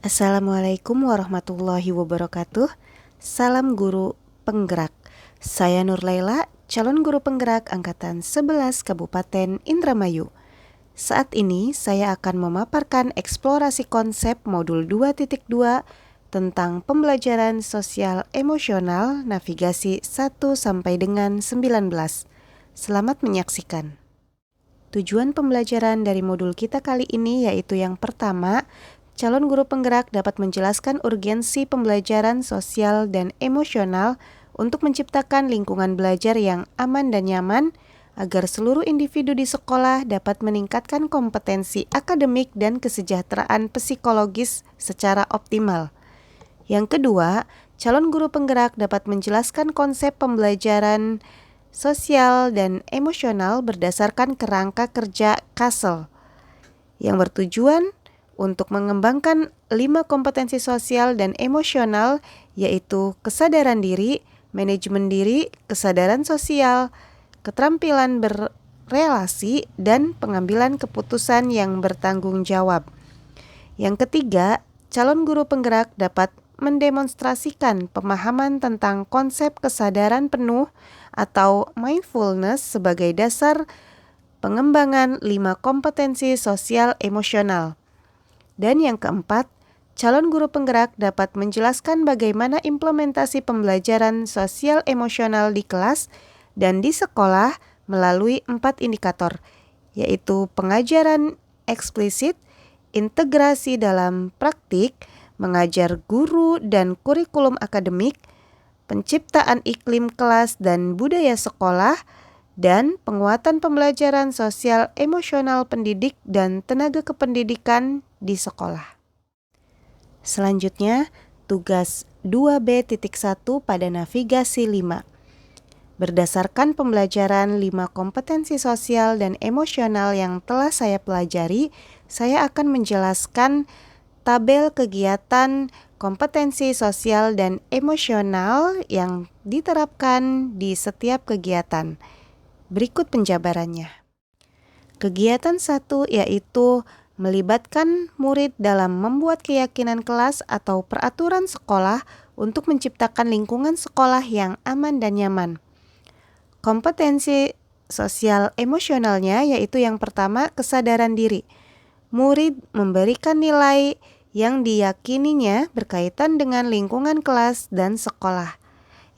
Assalamualaikum warahmatullahi wabarakatuh. Salam guru penggerak. Saya Nur Laila, calon guru penggerak angkatan 11 Kabupaten Indramayu. Saat ini saya akan memaparkan eksplorasi konsep modul 2.2 tentang pembelajaran sosial emosional navigasi 1 sampai dengan 19. Selamat menyaksikan. Tujuan pembelajaran dari modul kita kali ini yaitu yang pertama, calon guru penggerak dapat menjelaskan urgensi pembelajaran sosial dan emosional untuk menciptakan lingkungan belajar yang aman dan nyaman agar seluruh individu di sekolah dapat meningkatkan kompetensi akademik dan kesejahteraan psikologis secara optimal. Yang kedua, calon guru penggerak dapat menjelaskan konsep pembelajaran sosial dan emosional berdasarkan kerangka kerja Kasel yang bertujuan untuk mengembangkan 5 kompetensi sosial dan emosional, yaitu kesadaran diri, manajemen diri, kesadaran sosial, keterampilan berrelasi, dan pengambilan keputusan yang bertanggung jawab. Yang ketiga, calon guru penggerak dapat mendemonstrasikan pemahaman tentang konsep kesadaran penuh atau mindfulness sebagai dasar pengembangan 5 kompetensi sosial emosional. Dan yang keempat, calon guru penggerak dapat menjelaskan bagaimana implementasi pembelajaran sosial emosional di kelas dan di sekolah melalui 4 indikator, yaitu pengajaran eksplisit, integrasi dalam praktik, mengajar guru dan kurikulum akademik, penciptaan iklim kelas dan budaya sekolah, dan penguatan pembelajaran sosial emosional pendidik dan tenaga kependidikan di sekolah. Selanjutnya, tugas 2B.1 pada navigasi 5. Berdasarkan pembelajaran 5 kompetensi sosial dan emosional yang telah saya pelajari, saya akan menjelaskan tabel kegiatan kompetensi sosial dan emosional yang diterapkan di setiap kegiatan. Berikut penjabarannya. Kegiatan 1 yaitu melibatkan murid dalam membuat keyakinan kelas atau peraturan sekolah untuk menciptakan lingkungan sekolah yang aman dan nyaman. Kompetensi sosial emosionalnya yaitu yang pertama, kesadaran diri. Murid memberikan nilai yang diyakininya berkaitan dengan lingkungan kelas dan sekolah.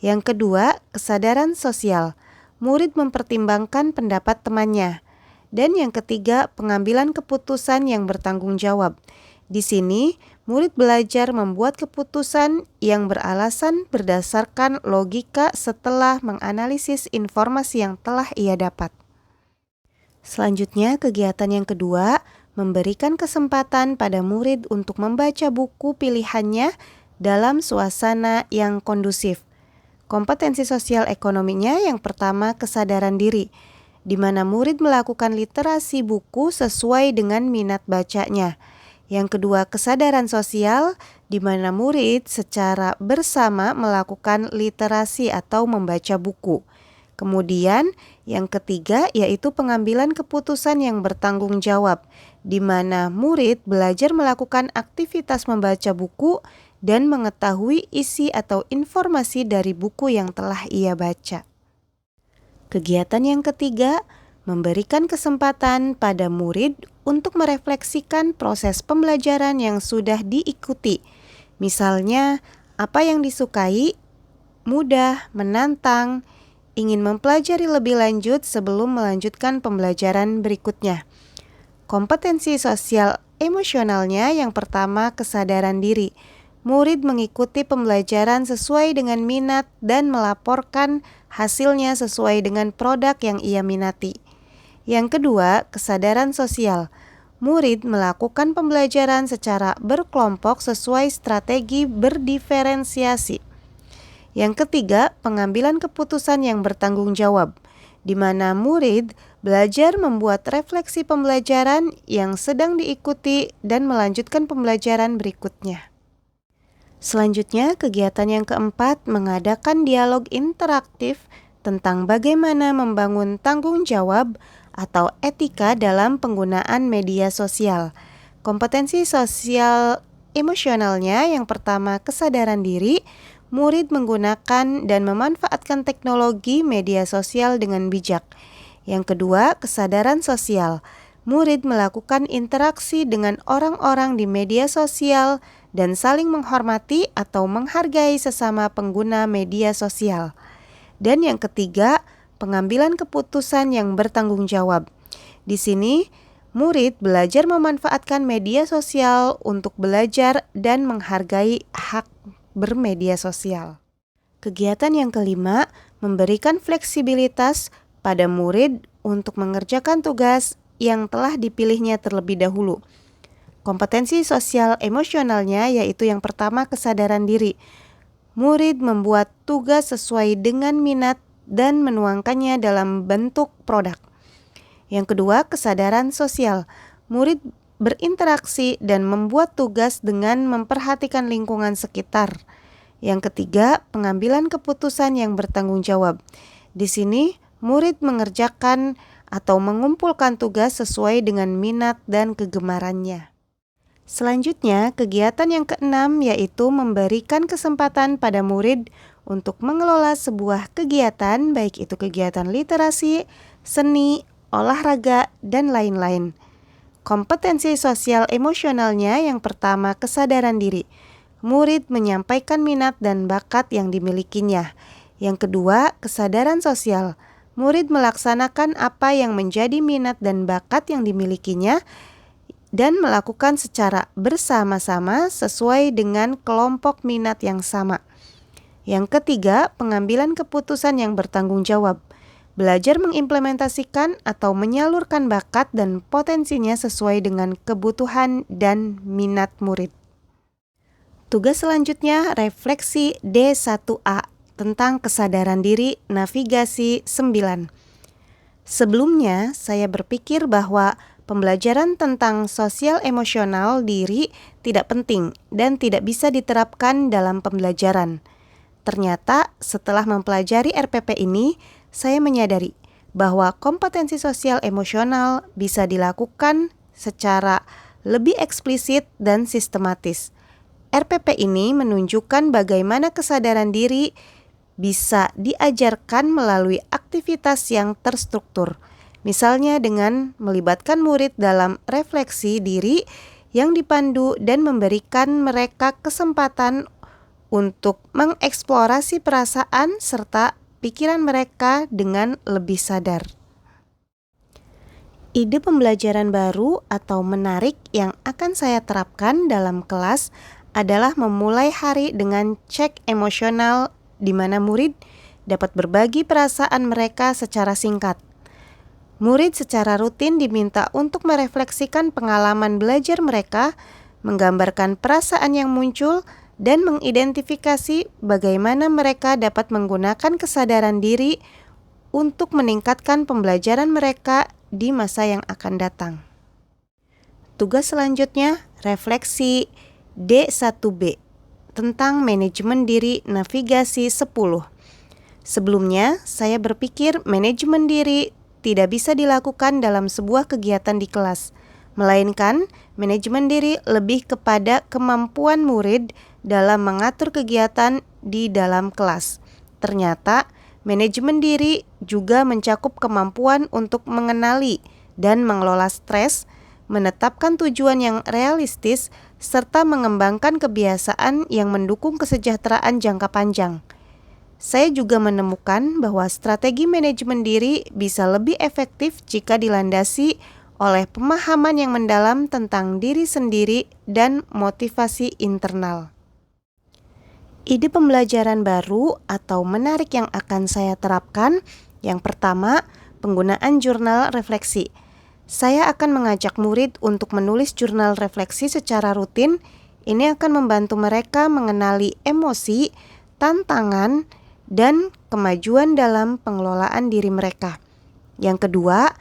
Yang kedua, kesadaran sosial. Murid mempertimbangkan pendapat temannya. Dan yang ketiga, pengambilan keputusan yang bertanggung jawab. Di sini, murid belajar membuat keputusan yang beralasan berdasarkan logika setelah menganalisis informasi yang telah ia dapat. Selanjutnya, kegiatan yang kedua, memberikan kesempatan pada murid untuk membaca buku pilihannya dalam suasana yang kondusif. Kompetensi sosial ekonominya yang pertama, kesadaran diri, di mana murid melakukan literasi buku sesuai dengan minat bacanya. Yang kedua, kesadaran sosial, di mana murid secara bersama melakukan literasi atau membaca buku. Kemudian, yang ketiga yaitu pengambilan keputusan yang bertanggung jawab, di mana murid belajar melakukan aktivitas membaca buku dan mengetahui isi atau informasi dari buku yang telah ia baca. Kegiatan yang ketiga, memberikan kesempatan pada murid untuk merefleksikan proses pembelajaran yang sudah diikuti. Misalnya, apa yang disukai, mudah, menantang, ingin mempelajari lebih lanjut sebelum melanjutkan pembelajaran berikutnya. Kompetensi sosial emosionalnya yang pertama, kesadaran diri. Murid mengikuti pembelajaran sesuai dengan minat dan melaporkan hasilnya sesuai dengan produk yang ia minati. Yang kedua, kesadaran sosial. Murid melakukan pembelajaran secara berkelompok sesuai strategi berdiferensiasi. Yang ketiga, pengambilan keputusan yang bertanggung jawab, di mana murid belajar membuat refleksi pembelajaran yang sedang diikuti dan melanjutkan pembelajaran berikutnya. Selanjutnya, kegiatan yang keempat, mengadakan dialog interaktif tentang bagaimana membangun tanggung jawab atau etika dalam penggunaan media sosial. Kompetensi sosial emosionalnya yang pertama kesadaran diri, murid menggunakan dan memanfaatkan teknologi media sosial dengan bijak. Yang kedua, kesadaran sosial. Murid melakukan interaksi dengan orang-orang di media sosial dan saling menghormati atau menghargai sesama pengguna media sosial. Dan yang ketiga, pengambilan keputusan yang bertanggung jawab. Di sini, murid belajar memanfaatkan media sosial untuk belajar dan menghargai hak bermedia sosial. Kegiatan yang kelima, memberikan fleksibilitas pada murid untuk mengerjakan tugas yang telah dipilihnya terlebih dahulu. Kompetensi sosial emosionalnya yaitu yang pertama kesadaran diri. Murid membuat tugas sesuai dengan minat dan menuangkannya dalam bentuk produk. Yang kedua, kesadaran sosial. Murid berinteraksi dan membuat tugas dengan memperhatikan lingkungan sekitar. Yang ketiga, pengambilan keputusan yang bertanggung jawab. Di sini, murid mengerjakan atau mengumpulkan tugas sesuai dengan minat dan kegemarannya. Selanjutnya, kegiatan yang keenam yaitu memberikan kesempatan pada murid untuk mengelola sebuah kegiatan, baik itu kegiatan literasi, seni, olahraga, dan lain-lain. Kompetensi sosial emosionalnya yang pertama kesadaran diri. Murid menyampaikan minat dan bakat yang dimilikinya. Yang kedua, kesadaran sosial. Murid melaksanakan apa yang menjadi minat dan bakat yang dimilikinya dan melakukan secara bersama-sama sesuai dengan kelompok minat yang sama. Yang ketiga, pengambilan keputusan yang bertanggung jawab. Belajar mengimplementasikan atau menyalurkan bakat dan potensinya sesuai dengan kebutuhan dan minat murid. Tugas selanjutnya, refleksi D1A. Tentang kesadaran diri navigasi 9. Sebelumnya, saya berpikir bahwa pembelajaran tentang sosial emosional diri tidak penting dan tidak bisa diterapkan dalam pembelajaran. Ternyata, setelah mempelajari RPP ini, saya menyadari bahwa kompetensi sosial emosional bisa dilakukan secara lebih eksplisit dan sistematis. RPP ini menunjukkan bagaimana kesadaran diri bisa diajarkan melalui aktivitas yang terstruktur, misalnya dengan melibatkan murid dalam refleksi diri yang dipandu dan memberikan mereka kesempatan untuk mengeksplorasi perasaan serta pikiran mereka dengan lebih sadar. Ide pembelajaran baru atau menarik yang akan saya terapkan dalam kelas adalah memulai hari dengan cek emosional di mana murid dapat berbagi perasaan mereka secara singkat. Murid secara rutin diminta untuk merefleksikan pengalaman belajar mereka, menggambarkan perasaan yang muncul, dan mengidentifikasi bagaimana mereka dapat menggunakan kesadaran diri untuk meningkatkan pembelajaran mereka di masa yang akan datang. Tugas selanjutnya, refleksi D1B. Tentang manajemen diri navigasi 10. Sebelumnya, saya berpikir manajemen diri tidak bisa dilakukan dalam sebuah kegiatan di kelas, melainkan manajemen diri lebih kepada kemampuan murid dalam mengatur kegiatan di dalam kelas. Ternyata, manajemen diri juga mencakup kemampuan untuk mengenali dan mengelola stres, menetapkan tujuan yang realistis, serta mengembangkan kebiasaan yang mendukung kesejahteraan jangka panjang. Saya juga menemukan bahwa strategi manajemen diri bisa lebih efektif jika dilandasi oleh pemahaman yang mendalam tentang diri sendiri dan motivasi internal. Ide pembelajaran baru atau menarik yang akan saya terapkan, yang pertama, penggunaan jurnal refleksi. Saya akan mengajak murid untuk menulis jurnal refleksi secara rutin. Ini akan membantu mereka mengenali emosi, tantangan, dan kemajuan dalam pengelolaan diri mereka. Yang kedua,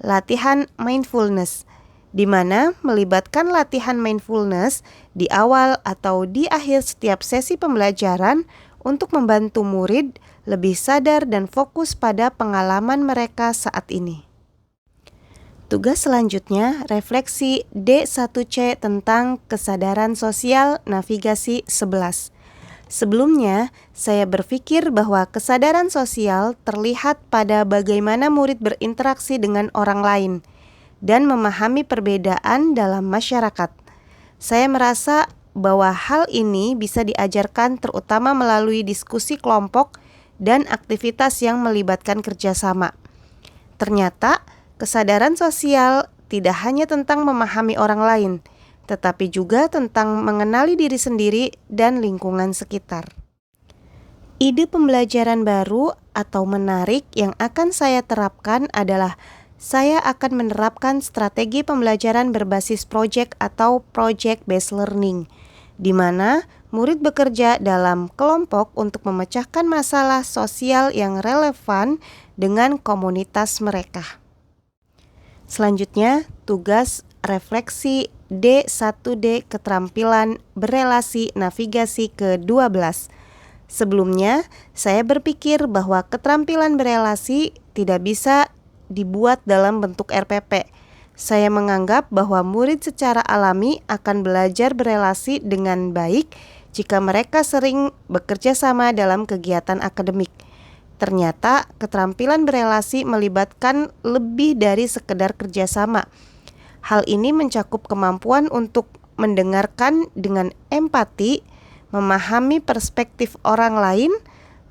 latihan mindfulness, di mana melibatkan latihan mindfulness di awal atau di akhir setiap sesi pembelajaran untuk membantu murid lebih sadar dan fokus pada pengalaman mereka saat ini. Tugas selanjutnya, refleksi D1C tentang kesadaran sosial navigasi 11. Sebelumnya, saya berpikir bahwa kesadaran sosial terlihat pada bagaimana murid berinteraksi dengan orang lain dan memahami perbedaan dalam masyarakat. Saya merasa bahwa hal ini bisa diajarkan terutama melalui diskusi kelompok dan aktivitas yang melibatkan kerjasama. Ternyata, kesadaran sosial tidak hanya tentang memahami orang lain, tetapi juga tentang mengenali diri sendiri dan lingkungan sekitar. Ide pembelajaran baru atau menarik yang akan saya terapkan adalah saya akan menerapkan strategi pembelajaran berbasis project atau project-based learning, di mana murid bekerja dalam kelompok untuk memecahkan masalah sosial yang relevan dengan komunitas mereka. Selanjutnya, tugas refleksi D1D keterampilan berelasi navigasi ke-12. Sebelumnya, saya berpikir bahwa keterampilan berelasi tidak bisa dibuat dalam bentuk RPP. Saya menganggap bahwa murid secara alami akan belajar berelasi dengan baik jika mereka sering bekerja sama dalam kegiatan akademik. Ternyata keterampilan berelasi melibatkan lebih dari sekedar kerjasama. Hal ini mencakup kemampuan untuk mendengarkan dengan empati, memahami perspektif orang lain,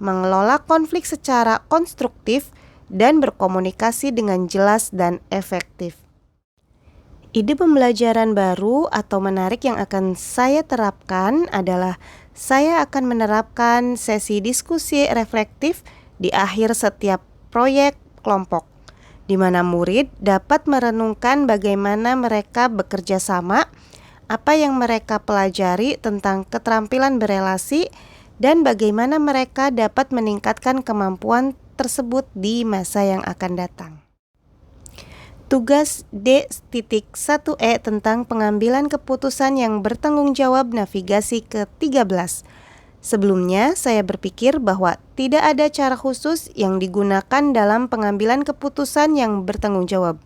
mengelola konflik secara konstruktif, dan berkomunikasi dengan jelas dan efektif. Ide pembelajaran baru atau menarik yang akan saya terapkan adalah saya akan menerapkan sesi diskusi reflektif di akhir setiap proyek kelompok, di mana murid dapat merenungkan bagaimana mereka bekerja sama, apa yang mereka pelajari tentang keterampilan berelasi, dan bagaimana mereka dapat meningkatkan kemampuan tersebut di masa yang akan datang. Tugas D1E tentang pengambilan keputusan yang bertanggung jawab navigasi ke-13. Sebelumnya, saya berpikir bahwa tidak ada cara khusus yang digunakan dalam pengambilan keputusan yang bertanggung jawab.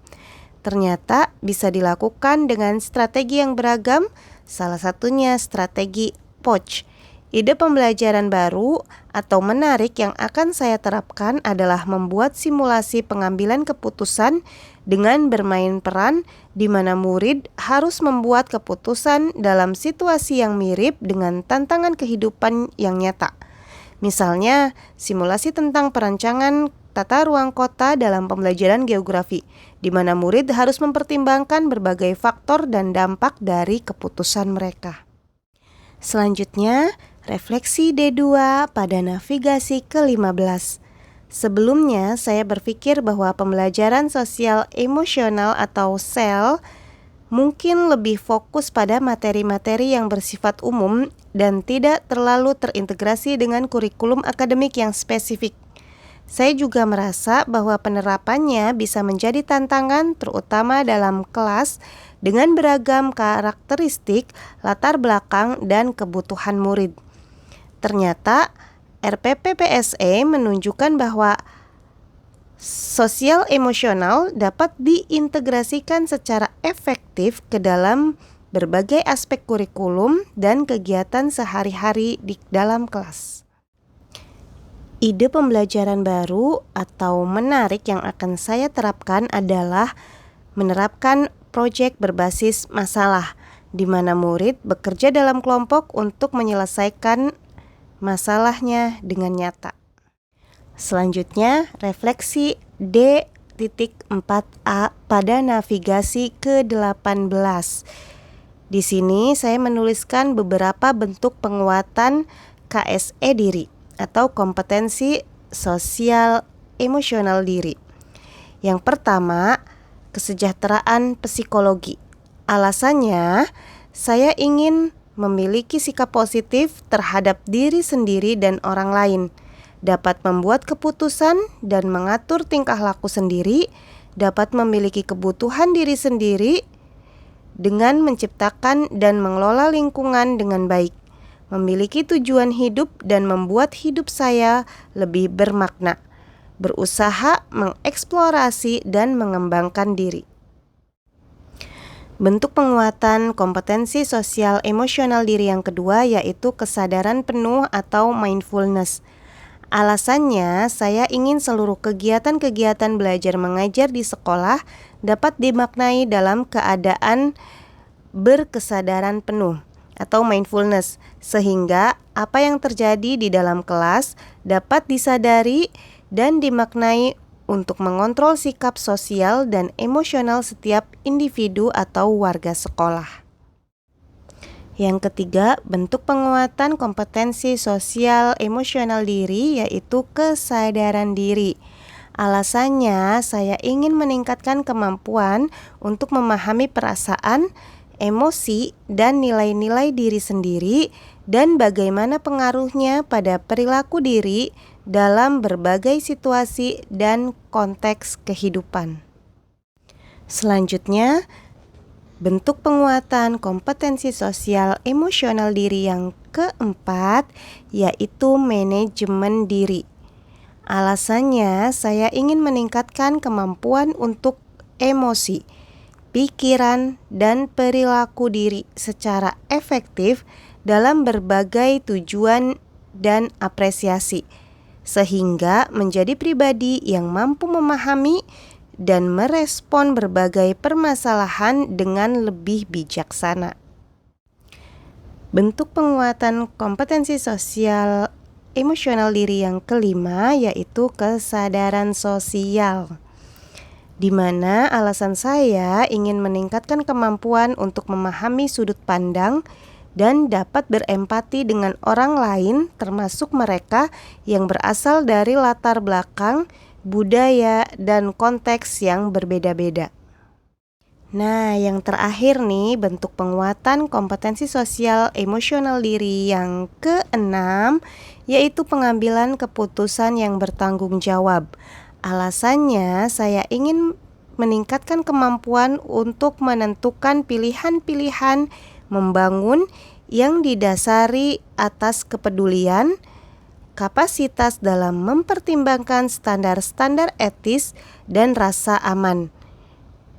Ternyata bisa dilakukan dengan strategi yang beragam, salah satunya strategi POC. Ide pembelajaran baru atau menarik yang akan saya terapkan adalah membuat simulasi pengambilan keputusan dengan bermain peran di mana murid harus membuat keputusan dalam situasi yang mirip dengan tantangan kehidupan yang nyata. Misalnya, simulasi tentang perancangan tata ruang kota dalam pembelajaran geografi, di mana murid harus mempertimbangkan berbagai faktor dan dampak dari keputusan mereka. Selanjutnya, refleksi D2 pada navigasi ke-15. Sebelumnya, saya berpikir bahwa pembelajaran sosial emosional atau SEL mungkin lebih fokus pada materi-materi yang bersifat umum dan tidak terlalu terintegrasi dengan kurikulum akademik yang spesifik. Saya juga merasa bahwa penerapannya bisa menjadi tantangan terutama dalam kelas dengan beragam karakteristik, latar belakang, dan kebutuhan murid. Ternyata RPPPSE menunjukkan bahwa sosial emosional dapat diintegrasikan secara efektif ke dalam berbagai aspek kurikulum dan kegiatan sehari-hari di dalam kelas. Ide pembelajaran baru atau menarik yang akan saya terapkan adalah menerapkan proyek berbasis masalah, di mana murid bekerja dalam kelompok untuk menyelesaikan masalahnya dengan nyata. Selanjutnya, refleksi D.4a pada navigasi ke-18. Di sini saya menuliskan beberapa bentuk penguatan KSE diri atau kompetensi sosial emosional diri. Yang pertama, kesejahteraan psikologi. Alasannya, saya ingin memiliki sikap positif terhadap diri sendiri dan orang lain, dapat membuat keputusan dan mengatur tingkah laku sendiri, dapat memiliki kebutuhan diri sendiri dengan menciptakan dan mengelola lingkungan dengan baik, memiliki tujuan hidup dan membuat hidup saya lebih bermakna, berusaha mengeksplorasi dan mengembangkan diri. Bentuk penguatan kompetensi sosial emosional diri yang kedua yaitu kesadaran penuh atau mindfulness. Alasannya, saya ingin seluruh kegiatan-kegiatan belajar mengajar di sekolah dapat dimaknai dalam keadaan berkesadaran penuh atau mindfulness, sehingga apa yang terjadi di dalam kelas dapat disadari dan dimaknai untuk mengontrol sikap sosial dan emosional setiap individu atau warga sekolah. Yang ketiga, bentuk penguatan kompetensi sosial emosional diri yaitu kesadaran diri. Alasannya, saya ingin meningkatkan kemampuan untuk memahami perasaan, emosi, dan nilai-nilai diri sendiri dan bagaimana pengaruhnya pada perilaku diri dalam berbagai situasi dan konteks kehidupan. Selanjutnya, bentuk penguatan kompetensi sosial emosional diri yang keempat yaitu manajemen diri. Alasannya, saya ingin meningkatkan kemampuan untuk emosi, pikiran, dan perilaku diri secara efektif dalam berbagai tujuan dan apresiasi, sehingga menjadi pribadi yang mampu memahami dan merespon berbagai permasalahan dengan lebih bijaksana. Bentuk penguatan kompetensi sosial emosional diri yang kelima yaitu kesadaran sosial, di mana alasan saya ingin meningkatkan kemampuan untuk memahami sudut pandang dan dapat berempati dengan orang lain termasuk mereka yang berasal dari latar belakang, budaya, dan konteks yang berbeda-beda. Nah, yang terakhir nih, bentuk penguatan kompetensi sosial emosional diri yang keenam yaitu pengambilan keputusan yang bertanggung jawab. Alasannya, saya ingin meningkatkan kemampuan untuk menentukan pilihan-pilihan membangun yang didasari atas kepedulian, kapasitas dalam mempertimbangkan standar-standar etis dan rasa aman,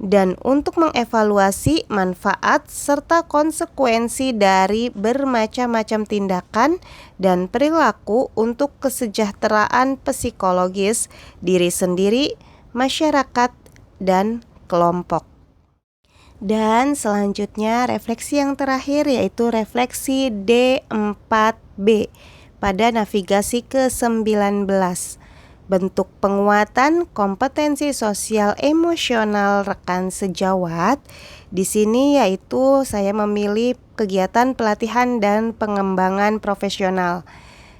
dan untuk mengevaluasi manfaat serta konsekuensi dari bermacam-macam tindakan dan perilaku untuk kesejahteraan psikologis diri sendiri, masyarakat, dan kelompok. Dan selanjutnya refleksi yang terakhir yaitu refleksi D4B pada navigasi ke-19. Bentuk penguatan kompetensi sosial emosional rekan sejawat. Di sini yaitu saya memilih kegiatan pelatihan dan pengembangan profesional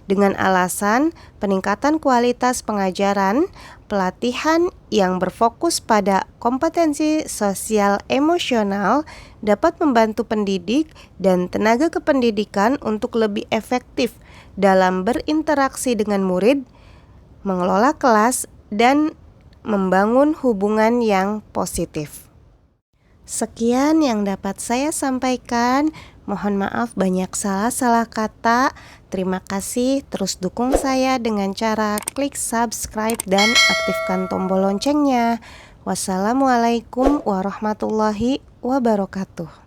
dengan alasan peningkatan kualitas pengajaran, pelatihan yang berfokus pada kompetensi sosial emosional dapat membantu pendidik dan tenaga kependidikan untuk lebih efektif dalam berinteraksi dengan murid, mengelola kelas, dan membangun hubungan yang positif. Sekian yang dapat saya sampaikan. Mohon maaf banyak salah-salah kata. Terima kasih, terus dukung saya dengan cara klik subscribe dan aktifkan tombol loncengnya. Wassalamualaikum warahmatullahi wabarakatuh.